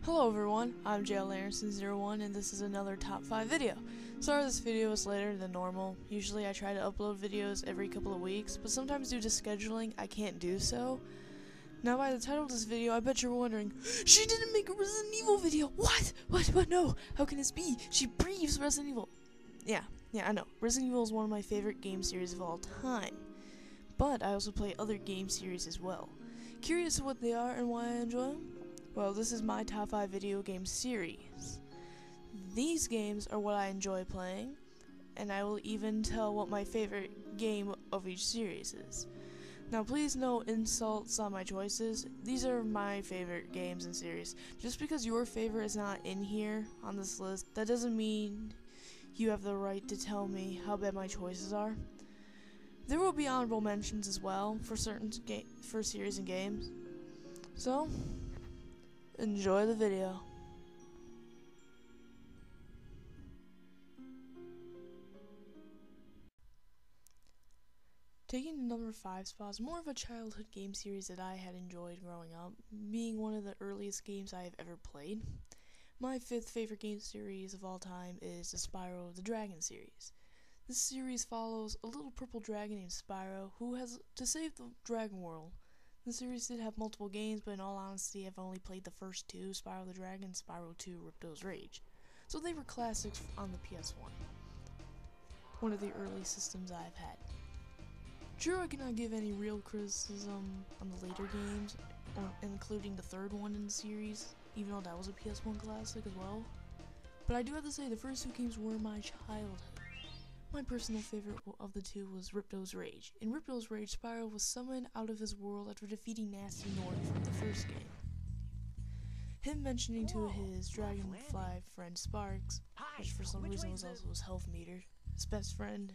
Hello everyone, I'm JLArenson01 and this is another top 5 video. Sorry this video is later than normal. Usually I try to upload videos every couple of weeks, but sometimes due to scheduling I can't do so. Now by the title of this video, I bet you're wondering, she didn't make a Resident Evil video! What? What? No! How can this be? She breathes Resident Evil! Yeah, I know. Resident Evil is one of my favorite game series of all time. But I also play other game series as well. Curious what they are and why I enjoy them? Well, this is my top 5 video game series. These games are what I enjoy playing, and I will even tell what my favorite game of each series is. Now please no insults on my choices. These are my favorite games and series. Just because your favorite is not in here on this list, that doesn't mean you have the right to tell me how bad my choices are. There will be honorable mentions as well for certain series and games. So, enjoy the video. Taking the number 5 spot is more of a childhood game series that I had enjoyed growing up, being one of the earliest games I have ever played. My 5th favorite game series of all time is the Spyro the Dragon series. This series follows a little purple dragon named Spyro who has to save the dragon world. The series did have multiple games, but in all honesty, I've only played the first 2, Spyro the Dragon, Spyro 2, Ripto's Rage. So they were classics on the PS1. One of the early systems I've had. Sure, I cannot give any real criticism on the later games, including the 3rd one in the series, even though that was a PS1 classic as well. But I do have to say, the first 2 games were my childhood. My personal favorite of the 2 was Ripto's Rage. In Ripto's Rage, Spyro was summoned out of his world after defeating Nasty North from the first game. Him mentioning to his dragonfly friend Sparks, which for some reason was also his health meter, his best friend,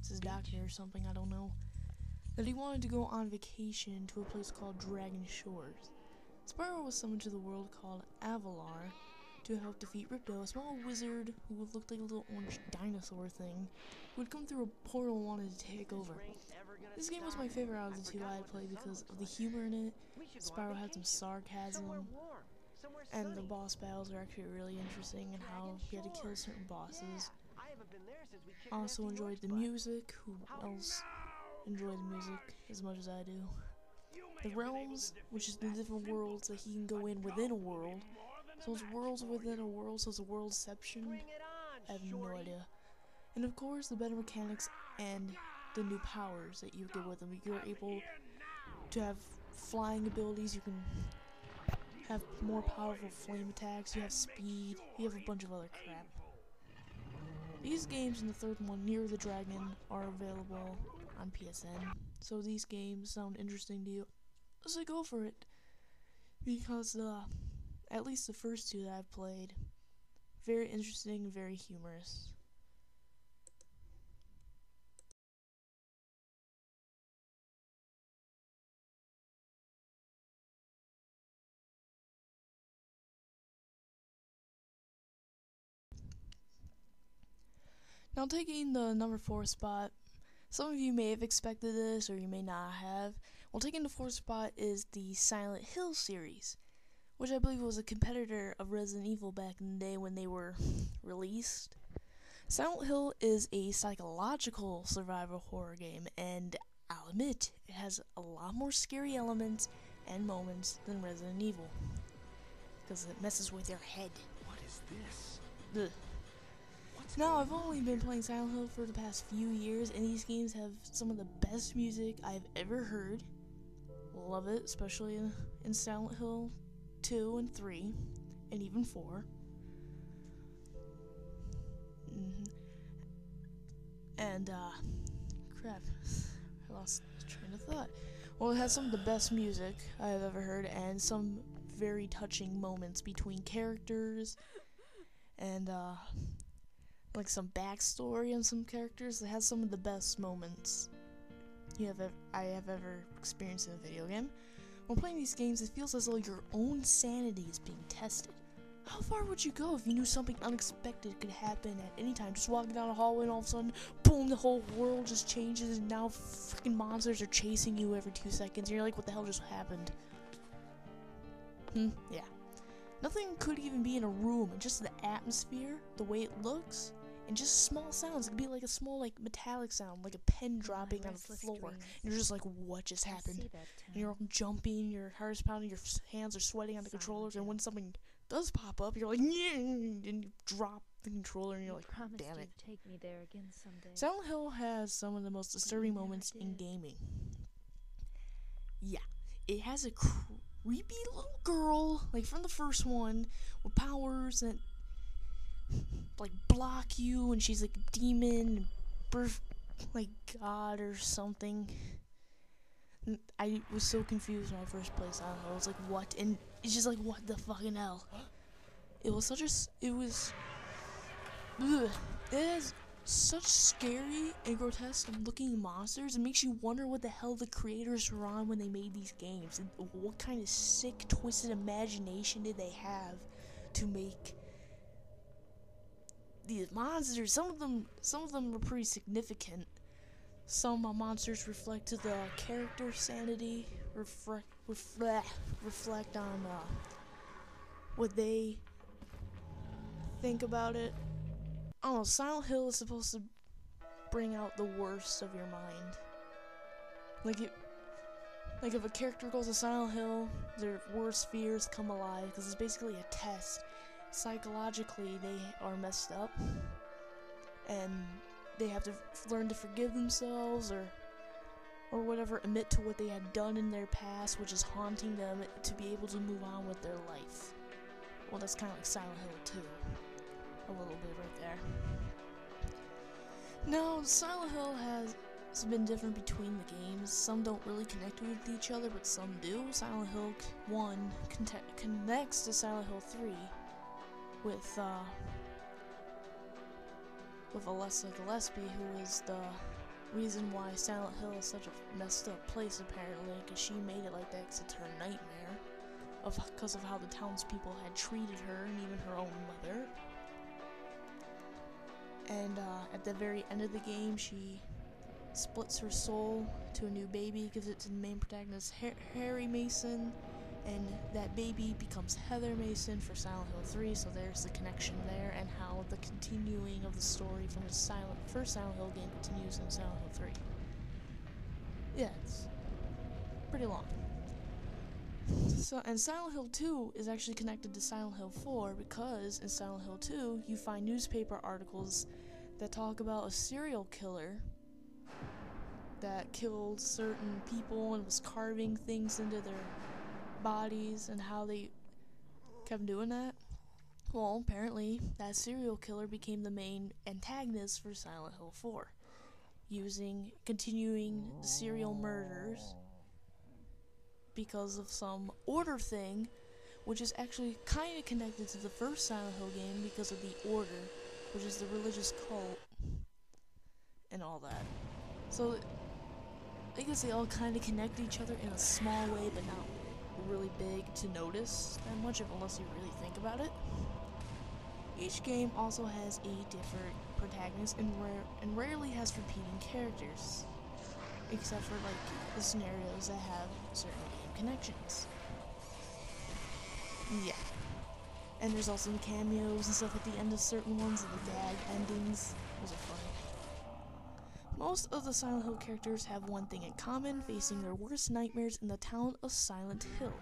his doctor or something, I don't know, that he wanted to go on vacation to a place called Dragon Shores. Spyro was summoned to the world called Avalar to help defeat Ripto, a small wizard who looked like a little orange dinosaur thing who had come through a portal and wanted to take over. This game was my favorite out of the 2 I had played because of the humor in it. Spyro had some sarcasm, and the boss battles are actually really interesting and how you had to kill certain bosses. Also enjoyed the music. Who else enjoyed the music as much as I do? The realms, which is the different worlds that he can go in within a world. So it's worlds within a world, so it's a worldception. I have no idea. And of course, the better mechanics and the new powers that you get with them. You're able to have flying abilities, you can have more powerful flame attacks, you have speed, you have a bunch of other crap. These games in the 3rd one, Near the Dragon, are available on PSN. So these games sound interesting to you, so go for it. Because at least the first 2 that I've played, very interesting and very humorous. Now taking the number 4 spot, some of you may have expected this or you may not have. Well, taking the 4th spot is the Silent Hill series, which I believe was a competitor of Resident Evil back in the day when they were released. Silent Hill is a psychological survival horror game, and I'll admit, it has a lot more scary elements and moments than Resident Evil, because it messes with your head. What is this? Ugh. Now, I've only been playing Silent Hill for the past few years, and these games have some of the best music I've ever heard. Love it, especially in Silent Hill 2 and 3, and even 4. And, crap, I lost the train of thought. Well, it has some of the best music I have ever heard, and some very touching moments between characters, and, like some backstory on some characters. It has some of the best moments I have ever experienced in a video game. When playing these games, it feels as though your own sanity is being tested. How far would you go if you knew something unexpected could happen at any time? Just walking down a hallway and all of a sudden, boom, the whole world just changes and now freaking monsters are chasing you every 2 seconds and you're like, what the hell just happened? Yeah. Nothing could even be in a room, and just the atmosphere, the way it looks, and just small sounds. It could be like a small, like, metallic sound, like a pen dropping on the floor. And you're just like, what just happened? And you're all jumping, your heart is pounding, your hands are sweating on the controllers, and when something does pop up, you're like, yeah, and you drop the controller, and you're like, damn it. Take me there again someday. Silent Hill has some of the most disturbing moments in gaming. Yeah, it has a creepy little girl, like from the first one, with powers that like block you, and she's like a demon, like God or something. And I was so confused when I first played Silent Hill. I was like, what? And it's just like, what the fucking hell? It was such a, it was, ugh. It has such scary and grotesque looking monsters. It makes you wonder what the hell the creators were on when they made these games, and what kind of sick, twisted imagination did they have to make these monsters. Some of them were pretty significant. Some monsters reflect the character sanity, reflect on what they think about it. I don't know, Silent Hill is supposed to bring out the worst of your mind. Like if a character goes to Silent Hill, their worst fears come alive, because it's basically a test. Psychologically, they are messed up, and they have to learn to forgive themselves, or whatever, admit to what they had done in their past, which is haunting them, to be able to move on with their life. Well, that's kind of like Silent Hill 2. A little bit right there. Now, Silent Hill has been different between the games. Some don't really connect with each other, but some do. Silent Hill 1 connects to Silent Hill 3 with Alessa Gillespie, who is the reason why Silent Hill is such a messed up place, apparently, because she made it like that because it's her nightmare, because of how the townspeople had treated her, and even her own mother. And at the very end of the game, she splits her soul to a new baby, gives it to the main protagonist, Harry Mason, and that baby becomes Heather Mason for Silent Hill 3, so there's the connection there, and how the continuing of the story from the first Silent Hill game continues in Silent Hill 3. Yeah, it's pretty long. And Silent Hill 2 is actually connected to Silent Hill 4, because in Silent Hill 2, you find newspaper articles that talk about a serial killer that killed certain people and was carving things into their bodies, and how they kept doing that. Well, apparently, that serial killer became the main antagonist for Silent Hill 4, continuing serial murders because of some order thing, which is actually kind of connected to the first Silent Hill game because of the Order, which is the religious cult and all that. So I guess they all kind of connect each other in a small way, but not really big to notice that much, unless you really think about it. Each game also has a different protagonist, and rarely has repeating characters, except for like the scenarios that have certain game connections. Yeah. And there's also cameos and stuff at the end of certain ones, and the gag endings. Those are funny. Most of the Silent Hill characters have one thing in common: facing their worst nightmares in the town of Silent Hill.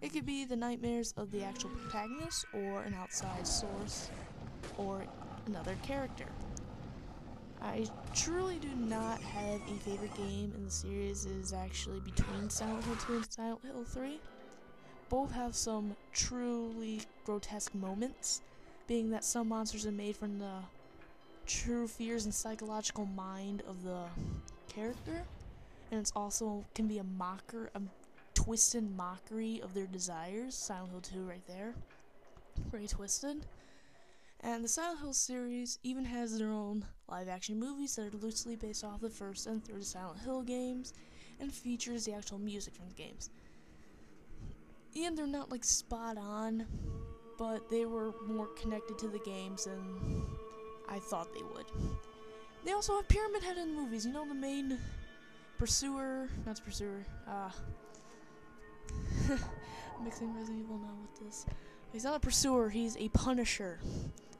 It could be the nightmares of the actual protagonist, or an outside source, or another character. I truly do not have a favorite game in the series. It is actually between Silent Hill 2 and Silent Hill 3. Both have some truly grotesque moments, being that some monsters are made from the true fears and psychological mind of the character, and it's also can be a twisted mockery of their desires. Silent Hill 2 right there, very twisted. And the Silent Hill series even has their own live-action movies that are loosely based off the first and third Silent Hill games, and features the actual music from the games. And they're not like spot on, but they were more connected to the games than I thought they would. They also have Pyramid Head in the movies. You know, the main pursuer, not pursuer, I'm mixing Resident Evil now with this. He's not a pursuer, he's a punisher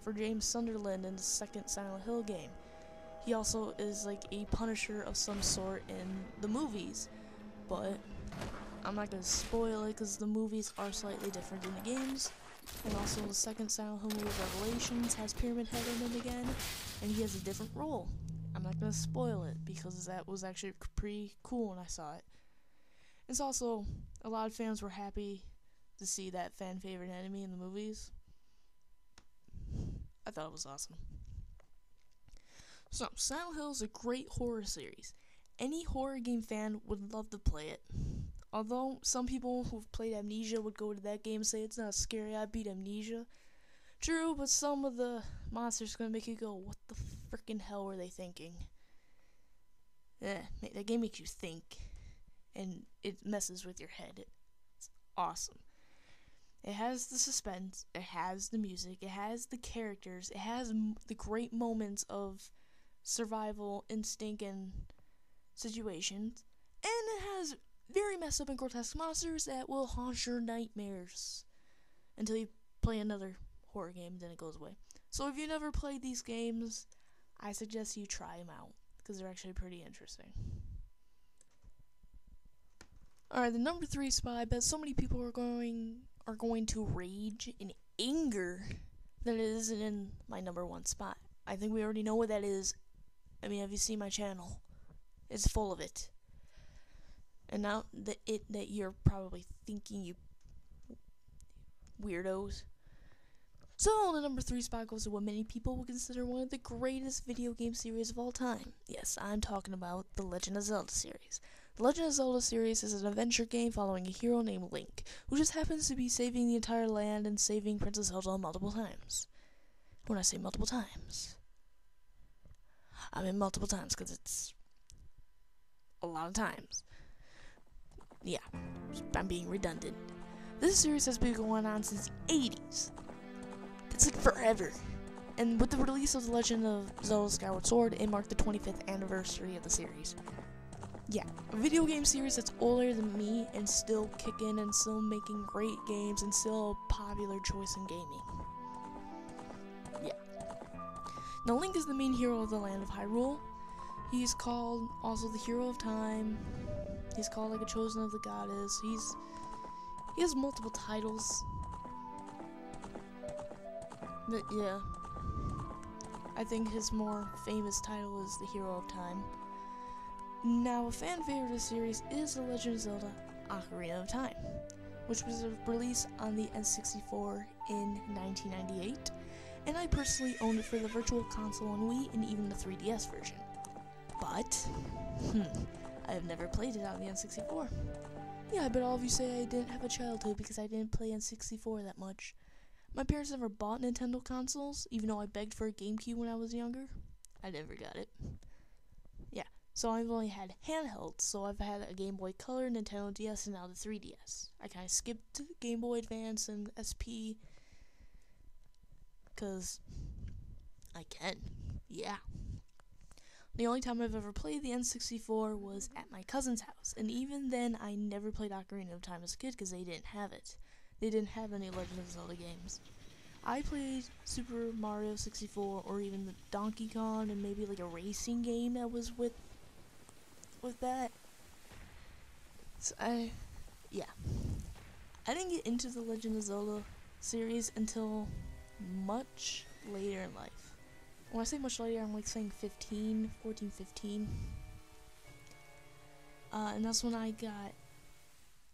for James Sunderland in the second Silent Hill game. He also is like a punisher of some sort in the movies, but I'm not going to spoil it because the movies are slightly different than the games. And also the second Silent Hill movie, Revelations, has Pyramid Head in it again, and he has a different role. I'm not going to spoil it because that was actually pretty cool when I saw it. It's also, a lot of fans were happy to see that fan favorite enemy in the movies. I thought it was awesome. So, Silent Hill is a great horror series. Any horror game fan would love to play it. Although some people who've played Amnesia would go to that game and say it's not scary, I beat Amnesia. True, but some of the monsters are going to make you go, what the frickin' hell were they thinking? That game makes you think, and it messes with your head. It's awesome. It has the suspense, it has the music, it has the characters, it has the great moments of survival instinct and situations, and it has very messed up and grotesque monsters that will haunt your nightmares until you play another horror game, then it goes away. So if you never played these games, I suggest you try them out because they're actually pretty interesting. Alright, the number 3 spot, I bet so many people are going to rage in anger that it isn't in my number 1 spot. I think we already know what that is. I mean, have you seen my channel? It's full of it. And now that you're probably thinking, you weirdos. So the number 3 spot goes to what many people would consider one of the greatest video game series of all time. Yes, I'm talking about the Legend of Zelda series. The Legend of Zelda series is an adventure game following a hero named Link, who just happens to be saving the entire land and saving Princess Zelda multiple times. When I say multiple times, I mean multiple times because it's a lot of times. Yeah, I'm being redundant. This series has been going on since the 80s. It's like forever. And with the release of The Legend of Zelda Skyward Sword, it marked the 25th anniversary of the series. Yeah, a video game series that's older than me and still kicking and still making great games and still a popular choice in gaming. Yeah. Now Link is the main hero of the land of Hyrule. He's called also the hero of time. He's called like a chosen of the goddess. He has multiple titles. But yeah, I think his more famous title is the Hero of Time. Now, a fan favorite of the series is The Legend of Zelda Ocarina of Time, which was released on the N64 in 1998, and I personally owned it for the Virtual Console on Wii and even the 3DS version. But, I have never played it on the N64. Yeah, I bet all of you say I didn't have a childhood because I didn't play N64 that much. My parents never bought Nintendo consoles, even though I begged for a GameCube when I was younger. I never got it. Yeah, so I've only had handhelds, so I've had a Game Boy Color, Nintendo DS, and now the 3DS. I kind of skipped to Game Boy Advance and SP, because I can. Yeah. The only time I've ever played the N64 was at my cousin's house, and even then I never played Ocarina of Time as a kid because they didn't have it. They didn't have any Legend of Zelda games. I played Super Mario 64 or even the Donkey Kong and maybe like a racing game that was with that. So I didn't get into the Legend of Zelda series until much later in life. When I say much later, I'm like saying 14, 15. And that's when I got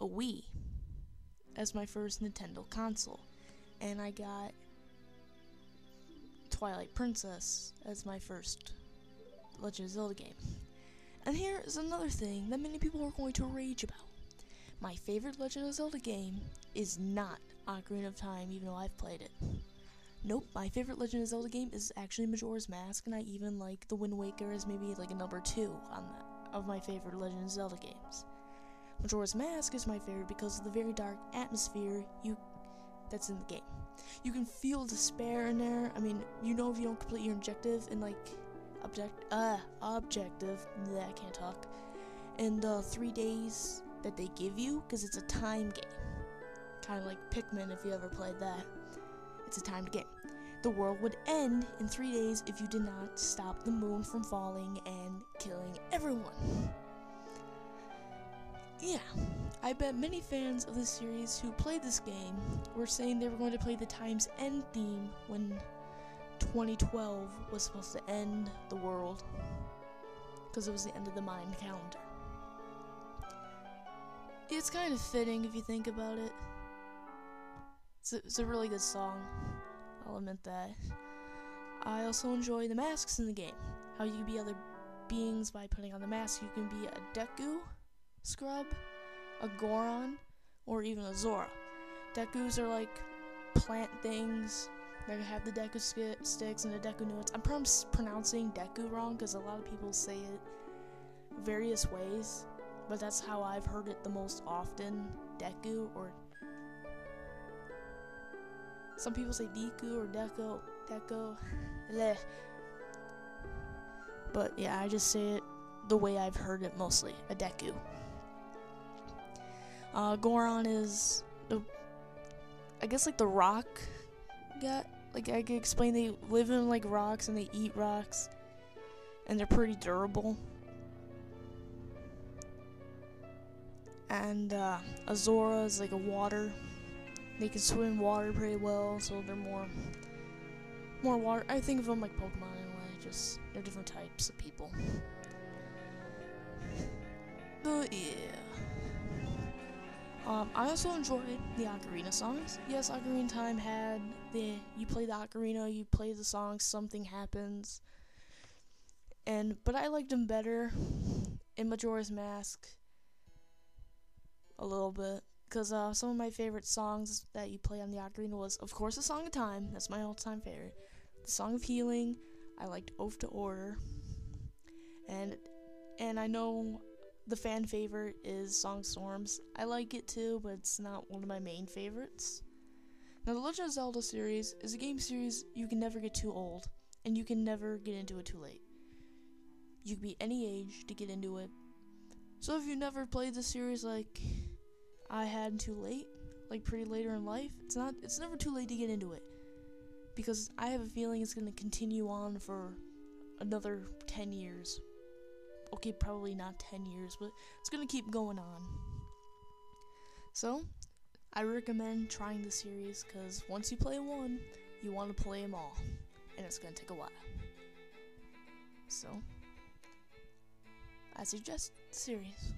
a Wii as my first Nintendo console. And I got Twilight Princess as my first Legend of Zelda game. And here is another thing that many people are going to rage about. My favorite Legend of Zelda game is not Ocarina of Time, even though I've played it. Nope, my favorite Legend of Zelda game is actually Majora's Mask, and I even like The Wind Waker as maybe like a number 2 on that, of my favorite Legend of Zelda games. Majora's Mask is my favorite because of the very dark atmosphere that's in the game. You can feel despair in there. I mean, you know if you don't complete your objective in like objective, I can't talk, in the 3 days that they give you, because it's a time game. Kind of like Pikmin, if you ever played that. It's a timed game. The world would end in 3 days if you did not stop the moon from falling and killing everyone. Yeah, I bet many fans of this series who played this game were saying they were going to play the Time's End theme when 2012 was supposed to end the world, because it was the end of the Mayan calendar. It's kind of fitting if you think about it. It's a really good song, I'll admit that. I also enjoy the masks in the game. How you can be other beings by putting on the mask. You can be a Deku scrub, a Goron, or even a Zora. Dekus are like plant things that have the Deku sticks and the Deku nuts. I'm pronouncing Deku wrong because a lot of people say it various ways, but that's how I've heard it the most often. Deku, or some people say Deku or Deco, bleh. But yeah, I just say it the way I've heard it mostly, a Deku. Goron is I guess like the rock guy. Like I could explain, they live in like rocks and they eat rocks, and they're pretty durable. And Azora is like a water. They can swim in water pretty well, so they're more water. I think of them like Pokemon in a way. Just they're different types of people. But yeah. I also enjoyed the Ocarina songs. Yes, Ocarina Time had you play the Ocarina, you play the song, something happens. But I liked them better in Majora's Mask a little bit, because some of my favorite songs that you play on the Ocarina was, of course, the Song of Time. That's my all-time favorite. The Song of Healing. I liked Oath to Order. And I know the fan favorite is Song Storms. I like it too, but it's not one of my main favorites. Now, the Legend of Zelda series is a game series you can never get too old, and you can never get into it too late. You can be any age to get into it. So if you never played the series like I had too late, like pretty later in life, it's never too late to get into it. Because I have a feeling it's going to continue on for another 10 years. Okay, probably not 10 years, but it's going to keep going on. So, I recommend trying the series, because once you play one, you want to play them all. And it's going to take a while. So, I suggest the series.